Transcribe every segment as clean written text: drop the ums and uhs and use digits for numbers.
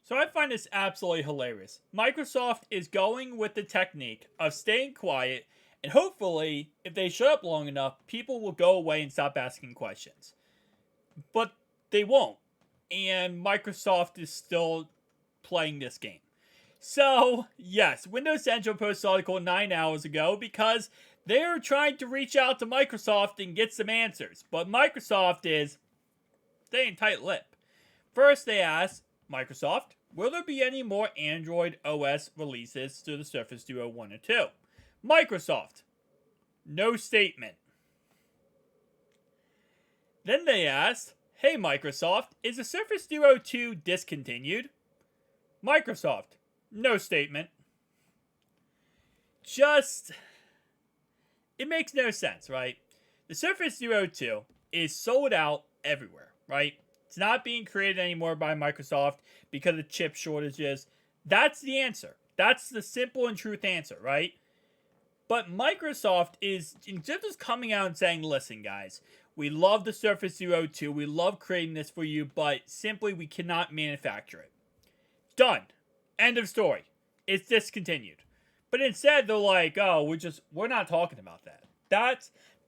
So I find this absolutely hilarious. Microsoft is going with the technique of staying quiet, and hopefully, if they shut up long enough, people will go away and stop asking questions. But they won't. And Microsoft is still playing this game. So, yes, Windows Central posted an article 9 hours ago because they're trying to reach out to Microsoft and get some answers. But Microsoft is staying tight lipped. First, they asked Microsoft, will there be any more Android OS releases to the Surface Duo 1 or 2? Microsoft, no statement. Then they asked, hey Microsoft, is the Surface Duo 2 discontinued? Microsoft, no statement. Just, it makes no sense, right? The Surface Duo 2 is sold out everywhere, right? It's not being created anymore by Microsoft because of chip shortages. That's the answer. That's the simple and truth answer, right? But Microsoft is just coming out and saying, listen, guys, we love the Surface Duo 2. We love creating this for you, but simply we cannot manufacture it. Done. End of story. It's discontinued. But instead, they're like, oh, we're not talking about that.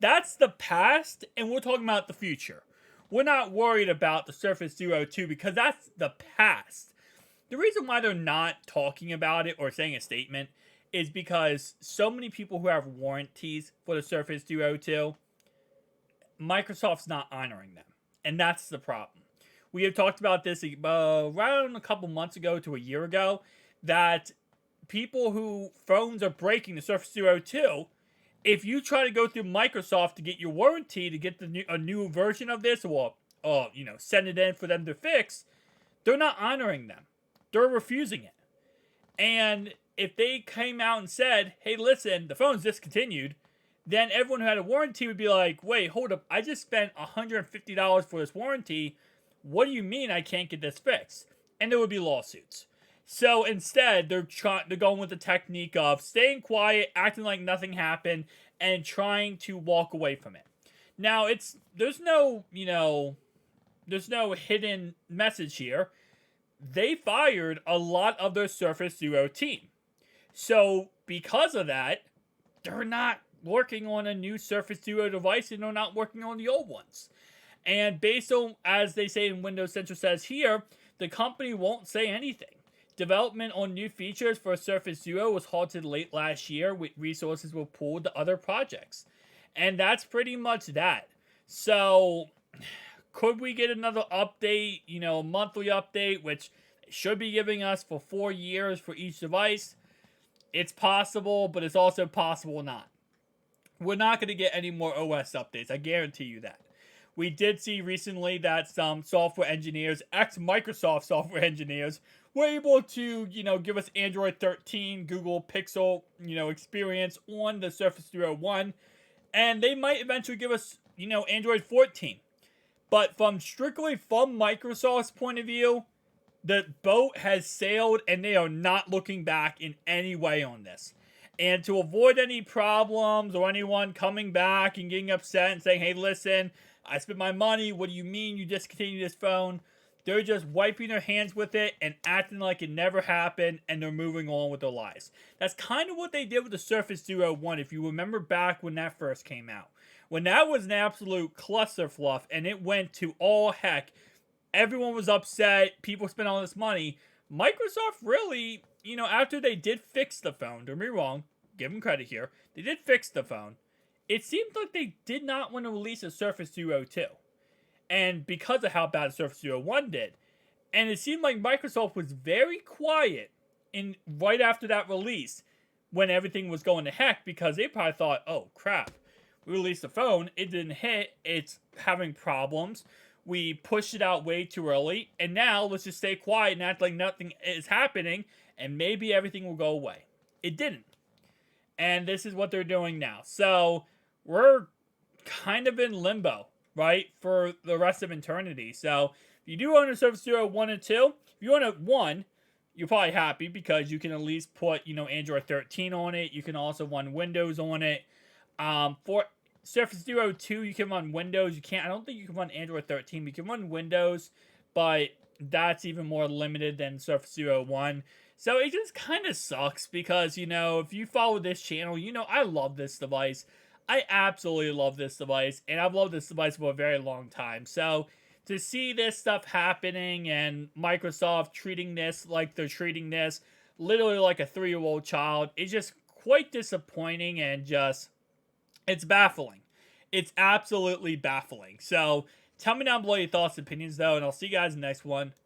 That's the past, and we're talking about the future. We're not worried about the Surface Duo 2 because that's the past. The reason why they're not talking about it or saying a statement is because so many people who have warranties for the Surface Duo 2, Microsoft's not honoring them. And that's the problem. We have talked about this around a couple months ago to a year ago, that people who phones are breaking the Surface Duo 2, if you try to go through Microsoft to get your warranty to get a new version of this, or send it in for them to fix, they're not honoring them. They're refusing it. And if they came out and said, hey, listen, the phone's discontinued, then everyone who had a warranty would be like, wait, hold up, I just spent $150 for this warranty. What do you mean I can't get this fixed? And there would be lawsuits. So instead, they're going with the technique of staying quiet, acting like nothing happened, and trying to walk away from it. Now, there's no hidden message here. They fired a lot of their Surface Duo team. So because of that, they're not working on a new Surface Duo device, and they're not working on the old ones. And based on, as they say in Windows Central says here, the company won't say anything. Development on new features for Surface Duo was halted late last year, with resources were pulled to other projects. And that's pretty much that. So, could we get another update, a monthly update, which should be giving us for 4 years for each device? It's possible, but it's also possible not. We're not going to get any more OS updates, I guarantee you that. We did see recently that some software engineers, ex-Microsoft software engineers, were able to, give us Android 13, Google Pixel, experience on the Surface Duo 1. And they might eventually give us, Android 14. But strictly from Microsoft's point of view, the boat has sailed and they are not looking back in any way on this. And to avoid any problems or anyone coming back and getting upset and saying, hey, listen, I spent my money, what do you mean you discontinued this phone? They're just wiping their hands with it and acting like it never happened, and they're moving on with their lives. That's kind of what they did with the Surface Duo 1, if you remember back when that first came out. When that was an absolute clusterfluff and it went to all heck, everyone was upset, people spent all this money. Microsoft really, after they did fix the phone, don't get me wrong, give them credit here, they did fix the phone. It seemed like they did not want to release a Surface Duo 2. And because of how bad the Surface Duo 1 did. And it seemed like Microsoft was very quiet right after that release when everything was going to heck, because they probably thought, oh crap, we released the phone, it didn't hit, it's having problems, we pushed it out way too early, and now let's just stay quiet and act like nothing is happening, and maybe everything will go away. It didn't. And this is what they're doing now. So, we're kind of in limbo, right, for the rest of eternity. So, if you do own a Surface Duo 1 and 2, if you own a 1, you're probably happy because you can at least put, Android 13 on it. You can also run Windows on it. For Surface Duo 2, you can run Windows. I don't think you can run Android 13, but you can run Windows. But that's even more limited than Surface Duo 1. So it just kind of sucks because, you know, if you follow this channel, you know, I love this device. I absolutely love this device, and I've loved this device for a very long time. So to see this stuff happening and Microsoft treating this like they're treating this literally like a 3-year-old child is just quite disappointing and just, it's baffling. It's absolutely baffling. So tell me down below your thoughts and opinions, though, and I'll see you guys in the next one. Peace.